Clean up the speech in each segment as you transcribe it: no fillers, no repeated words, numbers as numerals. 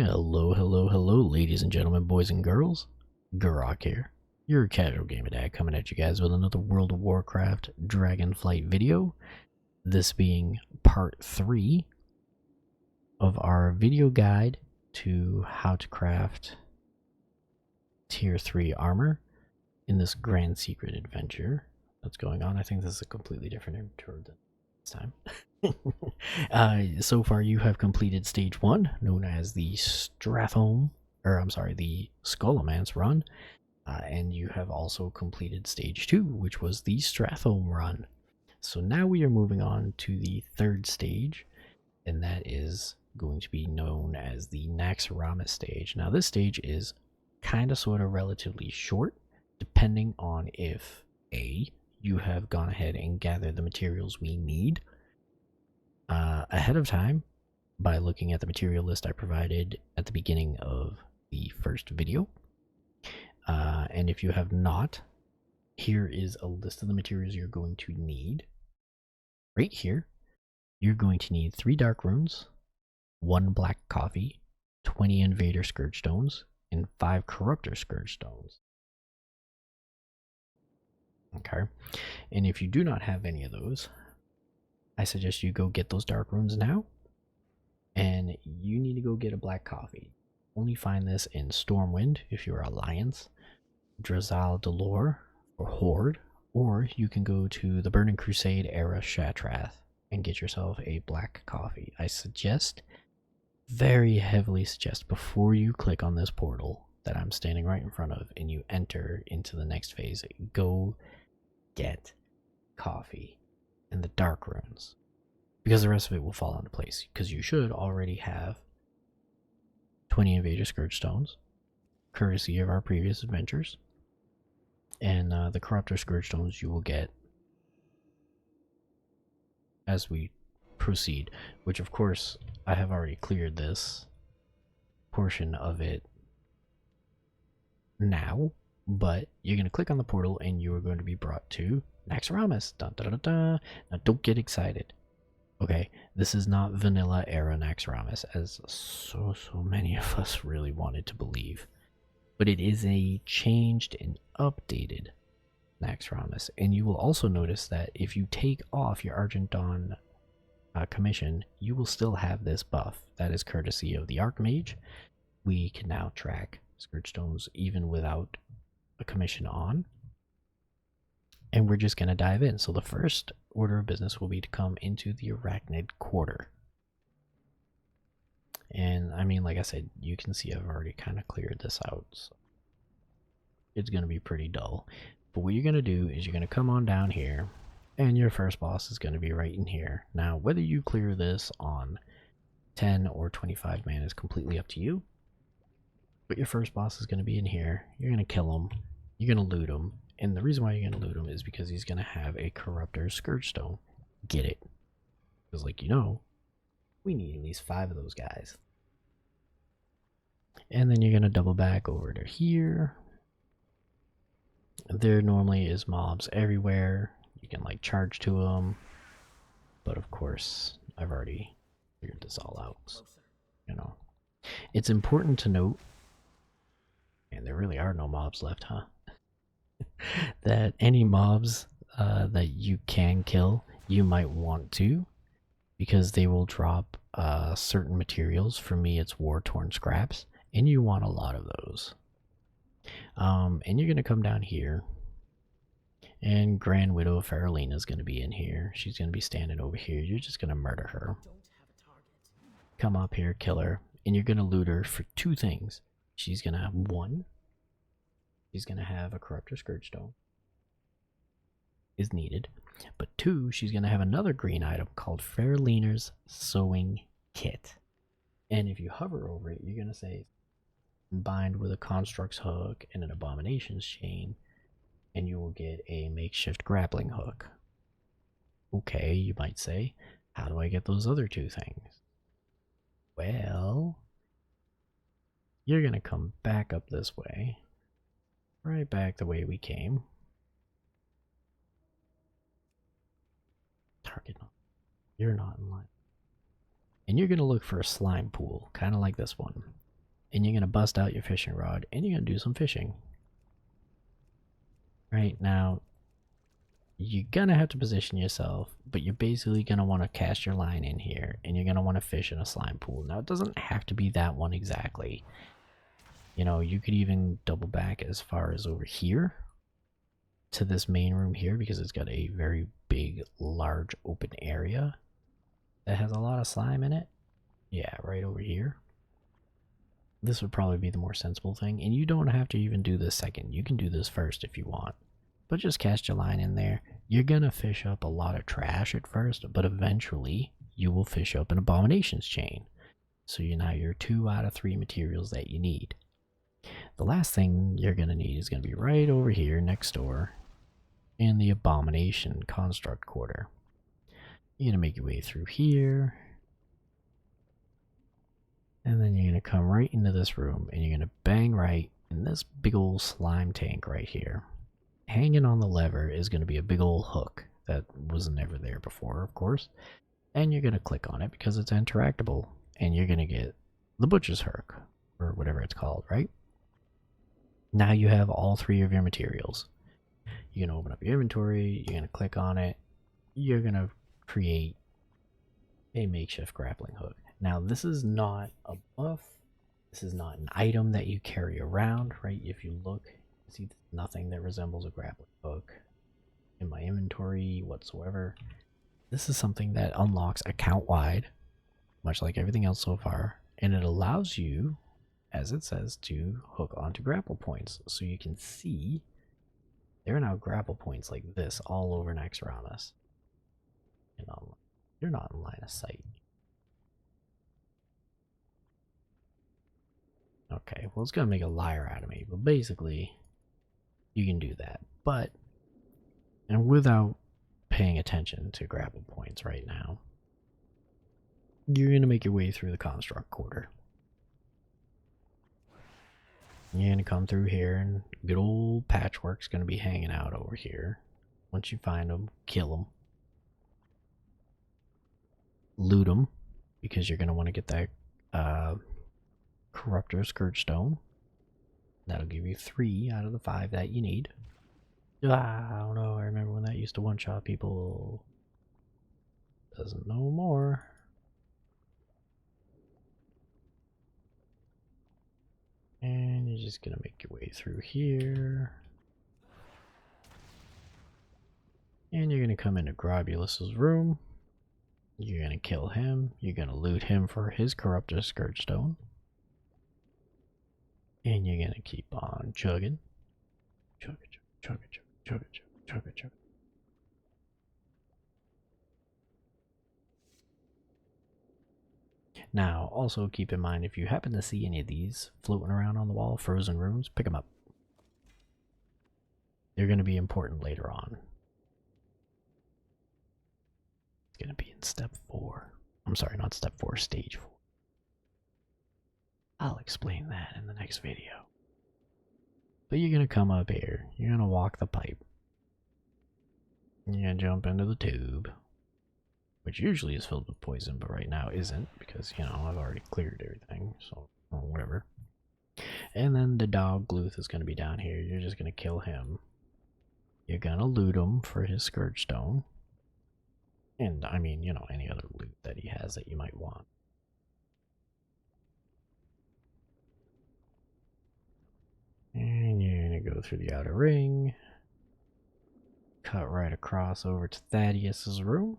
Hello, hello, hello, ladies and gentlemen, boys and girls. Gurok here, your casual gamer dad, coming at you guys with another World of Warcraft Dragonflight video. This being part 3 of our video guide to how to craft tier 3 armor in this grand secret adventure that's going on. I think this is a completely different intro than this time. So far you have completed stage 1, known as the the Skullomance run, and you have also completed stage 2, which was the Strathome run. So now we are moving on to the third stage, and that is going to be known as the Naxx stage. Now this stage is kind of sort of relatively short, depending on if you have gone ahead and gathered the materials we need ahead of time by looking at the material list I provided at the beginning of the first video. And if you have not, here is a list of the materials you're going to need. Right here, you're going to need 3 dark runes, 1 black coffee, 20 invader scourge stones, and 5 corruptor scourge stones. Okay, and if you do not have any of those, I suggest you go get those dark runes now, and you need to go get a black coffee. Only find this in Stormwind if you're Alliance, Drazal Delore or Horde, or you can go to the Burning Crusade era Shatrath and get yourself a black coffee. I suggest, very heavily suggest, before you click on this portal that I'm standing right in front of and you enter into the next phase, go get coffee and the dark runes, because the rest of it will fall into place, because you should already have 20 invader scourge stones, courtesy of our previous adventures, and the corruptor scourge stones you will get as we proceed, which of course I have already cleared this portion of it now, but you're going to click on the portal and you are going to be brought to Naxx. Dun, dun, dun, dun. Now don't get excited. Okay, this is not vanilla era Naxx, as so many of us really wanted to believe. But it is a changed and updated Naxx, and you will also notice that if you take off your Argent Dawn commission, you will still have this buff. That is courtesy of the Archmage. We can now track Scourge Stones even without a commission on. And we're just going to dive in. So the first order of business will be to come into the Arachnid Quarter. And I mean, like I said, you can see I've already kind of cleared this out. So it's going to be pretty dull. But what you're going to do is you're going to come on down here, and your first boss is going to be right in here. Now, whether you clear this on 10 or 25 man is completely up to you. But your first boss is going to be in here. You're going to kill him. You're going to loot him. And the reason why you're going to loot him is because he's going to have a Corruptor Scourge Stone. Get it? Because, like, you know, we need at least 5 of those guys. And then you're going to double back over to here. There normally is mobs everywhere. You can, like, charge to them. But, of course, I've already figured this all out. So, you know, it's important to note, and there really are no mobs left, huh? That any mobs that you can kill, you might want to, because they will drop certain materials. For me, it's war-torn scraps, and you want a lot of those. And you're going to come down here, and Grand Widow Faralina is going to be in here. She's going to be standing over here. You're just going to murder her. Come up here, kill her, and you're going to loot her for 2 things. She's going to have 1. She's going to have a Corruptor Scourge Stone is needed. But 2, she's going to have another green item called Faralina's Sewing Kit. And if you hover over it, you're going to say combined with a Construct's Hook and an Abomination's Chain, and you will get a makeshift grappling hook. Okay, you might say, how do I get those other 2 things? Well, you're going to come back up this way. Right back the way we came. Target. You're not in line. And you're going to look for a slime pool, kind of like this one. and you're going to bust out your fishing rod, and you're going to do some fishing. Right now, you're going to have to position yourself, but you're basically going to want to cast your line in here, and you're going to want to fish in a slime pool. Now, it doesn't have to be that one exactly. You know, you could even double back as far as over here to this main room here, because it's got a very big, large open area that has a lot of slime in it. Yeah, right over here. This would probably be the more sensible thing, and you don't have to even do this second. You can do this first if you want, but just cast your line in there. You're gonna fish up a lot of trash at first, but eventually you will fish up an abominations chain. So now you're 2 out of 3 materials that you need. The last thing you're gonna need is gonna be right over here next door in the abomination construct quarter. You're gonna make your way through here, and then you're going to come right into this room, and you're going to bang right in this big old slime tank right here. Hanging on the lever is going to be a big old hook that was never there before, of course. And you're going to click on it because it's interactable, and you're going to get the butcher's hook, or whatever it's called, right? Now you have all 3 of your materials. You're going to open up your inventory, you're going to click on it, you're going to create a makeshift grappling hook. Now, this is not a buff. This is not an item that you carry around, right? If you look, you see nothing that resembles a grappling hook in my inventory whatsoever. This is something that unlocks account-wide, much like everything else so far, and it allows you, as it says, to hook onto grapple points. So you can see there are now grapple points like this all over Naxx around us. You know, you're not in line of sight. Okay, well, it's going to make a liar out of me, but basically, you can do that. But, and without paying attention to grapple points right now, you're going to make your way through the construct quarter. You're going to come through here, and good old Patchwork's going to be hanging out over here. Once you find them, kill them. Loot them, because you're going to want to get that Corruptor Scourge Stone. That'll give you 3 out of the 5 that you need. I don't know, I remember when that used to one-shot people. Doesn't know more. And you're just gonna make your way through here. And you're gonna come into Grobulus's room. You're gonna kill him. You're gonna loot him for his Corruptor Scourge Stone. And you're gonna keep on chugging. Chug it, chug it, chug it, chug it, chug it. Now, also keep in mind, if you happen to see any of these floating around on the wall, frozen rooms, pick them up. They're going to be important later on. It's going to be in step 4. I'm sorry, not step 4, stage 4. I'll explain that in the next video. But you're going to come up here. You're going to walk the pipe. You're going to jump into the tube, which usually is filled with poison, but right now isn't, because, you know, I've already cleared everything, so whatever. And then the dog Gluth is going to be down here. You're just going to kill him. You're going to loot him for his Scourge Stone. And, I mean, you know, any other loot that he has that you might want. And you're going to go through the outer ring. Cut right across over to Thaddeus's room.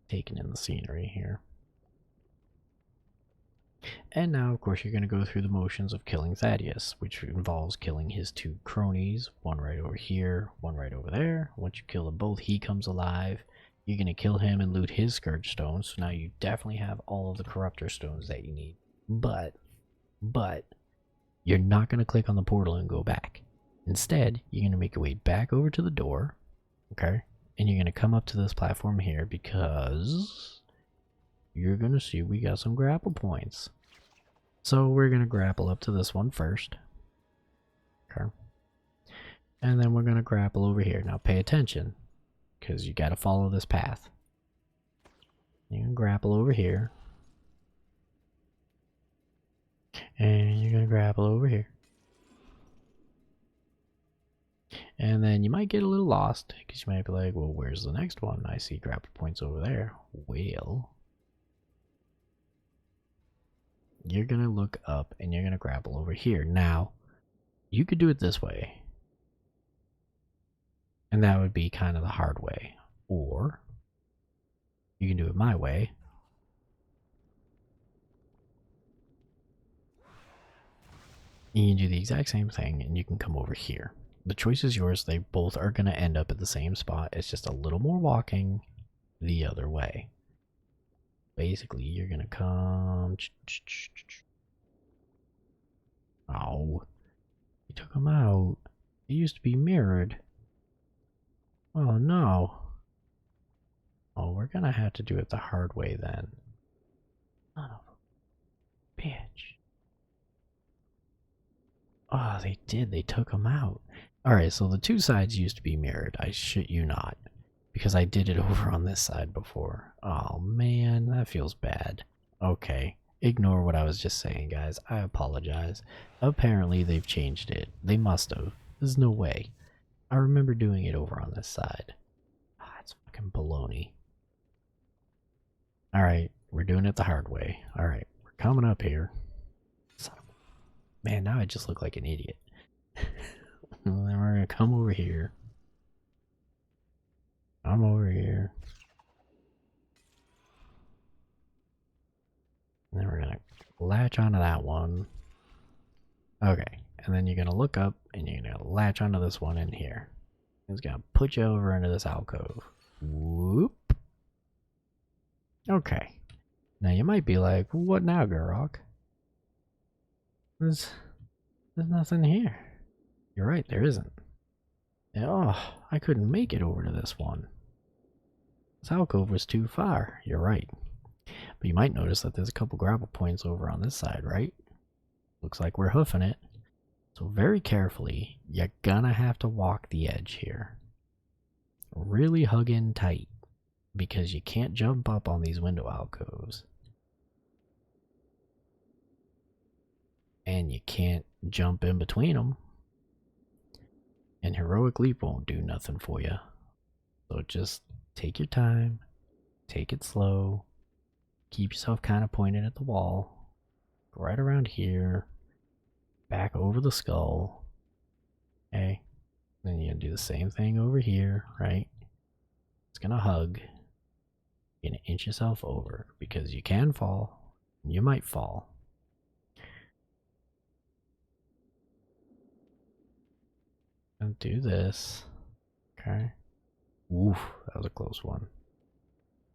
Taking in the scenery here. And now, of course, you're going to go through the motions of killing Thaddeus, which involves killing his 2 cronies, one right over here, one right over there. Once you kill them both, he comes alive. You're going to kill him and loot his Scourge Stone, so now you definitely have all of the Corruptor Stones that you need. But, you're not going to click on the portal and go back. Instead, you're going to make your way back over to the door, okay? And you're going to come up to this platform here because you're going to see we got some grapple points. So we're going to grapple up to this one first. Okay. And then we're going to grapple over here. Now pay attention, because you got to follow this path. You can grapple over here. And you're going to grapple over here. And then you might get a little lost, because you might be like, well, where's the next one? I see grapple points over there. Well, you're going to look up and you're going to grapple over here. Now, you could do it this way. And that would be kind of the hard way. Or, you can do it my way. You can do the exact same thing and you can come over here. The choice is yours. They both are going to end up at the same spot. It's just a little more walking the other way. Basically, you're going to come... Oh, you took them out. It used to be mirrored. Oh, no. Oh, we're going to have to do it the hard way then. Son of a bitch. Oh, they did. They took them out. Alright, so the two sides used to be mirrored. I shit you not. Because I did it over on this side before. Oh, man, that feels bad. Okay, ignore what I was just saying, guys. I apologize. Apparently, they've changed it. They must have. There's no way. I remember doing it over on this side. Ah, it's fucking baloney. Alright, we're doing it the hard way. Alright, we're coming up here. Man, now I just look like an idiot. And then we're gonna come over here. I'm over here. And then we're gonna latch onto that one. Okay, and then you're gonna look up and you're gonna latch onto this one in here. It's gonna put you over into this alcove. Whoop. Okay. Now you might be like, what now, Gurok? There's nothing here. You're right, there isn't. Oh, I couldn't make it over to this one. This alcove was too far. You're right. But you might notice that there's a couple grapple points over on this side, right? Looks like we're hoofing it. So very carefully, you're gonna have to walk the edge here. Really hug in tight, because you can't jump up on these window alcoves. And you can't jump in between them. And heroic leap won't do nothing for you. So just take your time, take it slow, keep yourself kind of pointed at the wall, go right around here, back over the skull. Okay, then you're gonna do the same thing over here, right? It's gonna hug. You're gonna inch yourself over because you can fall, and you might fall. And do this. Okay. Oof, that was a close one.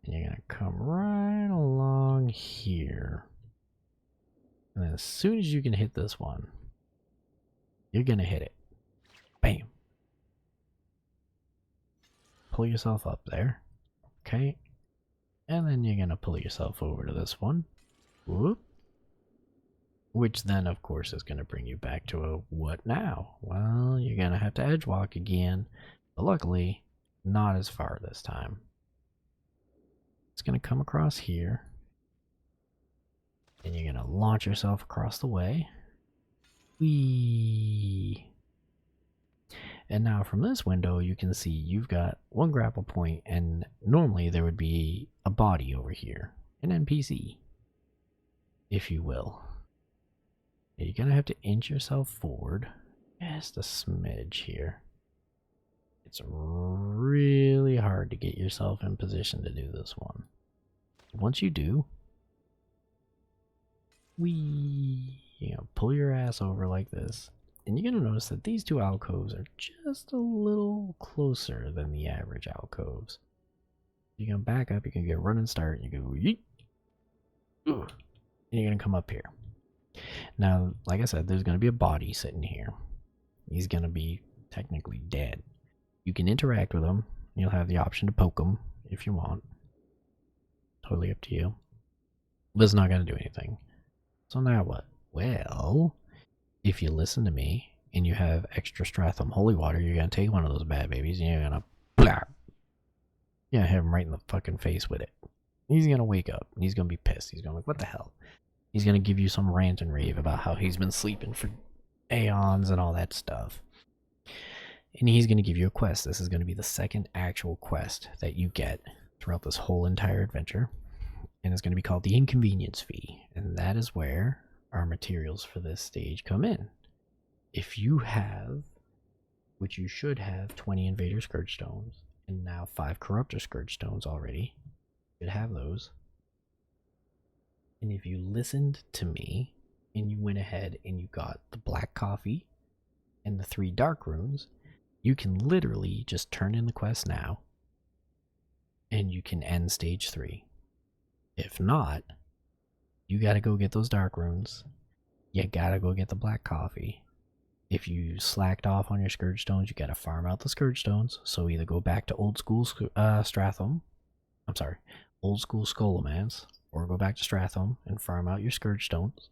And you're gonna come right along here. And then as soon as you can hit this one, you're gonna hit it. Bam. Pull yourself up there. Okay. And then you're gonna pull yourself over to this one. Whoop. Which then, of course, is going to bring you back to a what now? Well, you're going to have to edge walk again. But luckily, not as far this time. It's going to come across here. And you're going to launch yourself across the way. Whee! And now from this window, you can see you've got one grapple point, and normally there would be a body over here. An NPC, if you will. You're gonna have to inch yourself forward just a smidge here. It's really hard to get yourself in position to do this one. Once you do, pull your ass over like this, and you're gonna notice that these two alcoves are just a little closer than the average alcoves. You can back up, you can get run and start, and you go yeet, and you're gonna come up here. Now, like I said, there's going to be a body sitting here. He's going to be technically dead. You can interact with him. You'll have the option to poke him if you want. Totally up to you. But it's not going to do anything. So now what? Well, if you listen to me and you have extra Stratham holy water, you're going to take one of those bad babies and you're going to... You're going to hit him right in the fucking face with it. He's gonna wake up and he's gonna be pissed. He's gonna be like, what the hell? He's gonna give you some rant and rave about how he's been sleeping for aeons and all that stuff. And he's gonna give you a quest. This is gonna be the second actual quest that you get throughout this whole entire adventure. And it's gonna be called the Inconvenience Fee. And that is where our materials for this stage come in. If you have, which you should have, 20 Invader Scourge Stones and now 5 Corruptor Scourge Stones already, you should have those. And if you listened to me and you went ahead and you got the black coffee and the 3 dark runes, you can literally just turn in the quest now and you can end stage 3. If not, you gotta go get those dark runes. You gotta go get the black coffee. If you slacked off on your Scourge Stones, you gotta farm out the Scourge Stones. So either go back to old school Stratham, old school Scholomance, or go back to Stratham and farm out your Scourge Stones.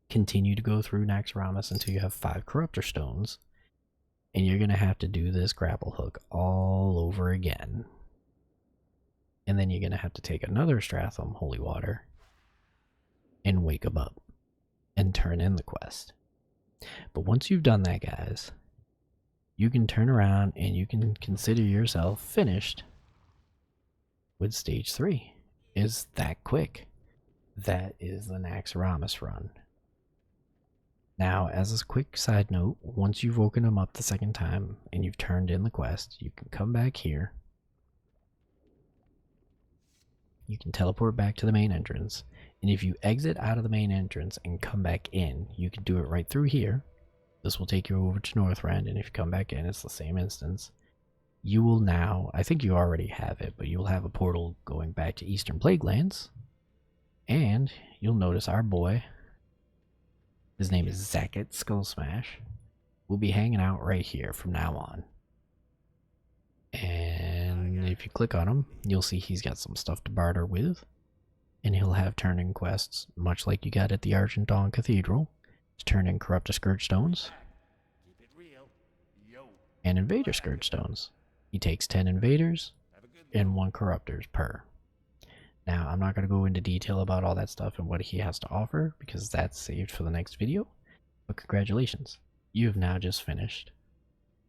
Continue to go through Naxx until you have 5 Corruptor Stones. And you're gonna have to do this grapple hook all over again. And then you're gonna have to take another Stratham Holy Water and wake him up and turn in the quest. But once you've done that, guys, you can turn around and you can consider yourself finished with stage 3. It's that quick. That is the Naxx run. Now, as a quick side note, once you've woken him up the second time and you've turned in the quest, you can come back here. You can teleport back to the main entrance. And if you exit out of the main entrance and come back in, you can do it right through here. This will take you over to Northrend, and if you come back in, it's the same instance. You will now, I think you already have it, but you'll have a portal going back to Eastern Plaguelands. And you'll notice our boy, his name is Zacket Skullsmash, will be hanging out right here from now on. And if you click on him, you'll see he's got some stuff to barter with. And he'll have turn-in quests, much like you got at the Argent Dawn Cathedral, to turn in Corruptor Scourge Stones and Invader Scourge Stones. He takes 10 Invaders and 1 Corruptors per. Now, I'm not going to go into detail about all that stuff and what he has to offer, because that's saved for the next video. But congratulations, you have now just finished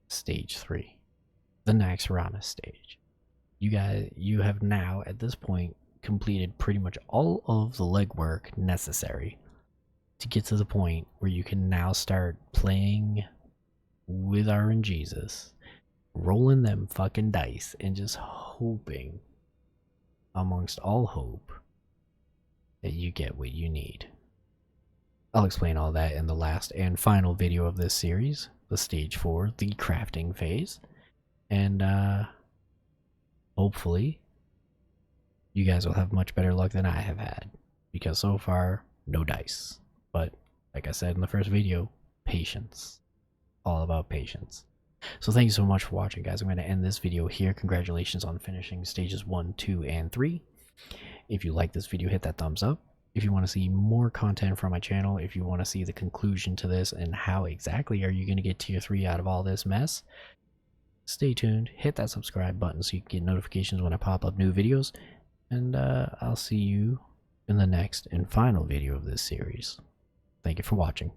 Stage 3, the Naxx stage. You have now, at this point, completed pretty much all of the legwork necessary to get to the point where you can now start playing with RNGesus, rolling them fucking dice, and just hoping, amongst all hope, that you get what you need. I'll explain all that in the last and final video of this series, the stage 4, the crafting phase, and hopefully you guys will have much better luck than I have had, because so far, no dice. But, like I said in the first video, patience. All about patience. So thank you so much for watching, guys. I'm going to end this video here. Congratulations on finishing stages 1, 2, and 3. If you like this video, hit that thumbs up. If you want to see more content from my channel, if you want to see the conclusion to this and how exactly are you going to get tier 3 out of all this mess, stay tuned. Hit that subscribe button so you can get notifications when I pop up new videos. And I'll see you in the next and final video of this series. Thank you for watching.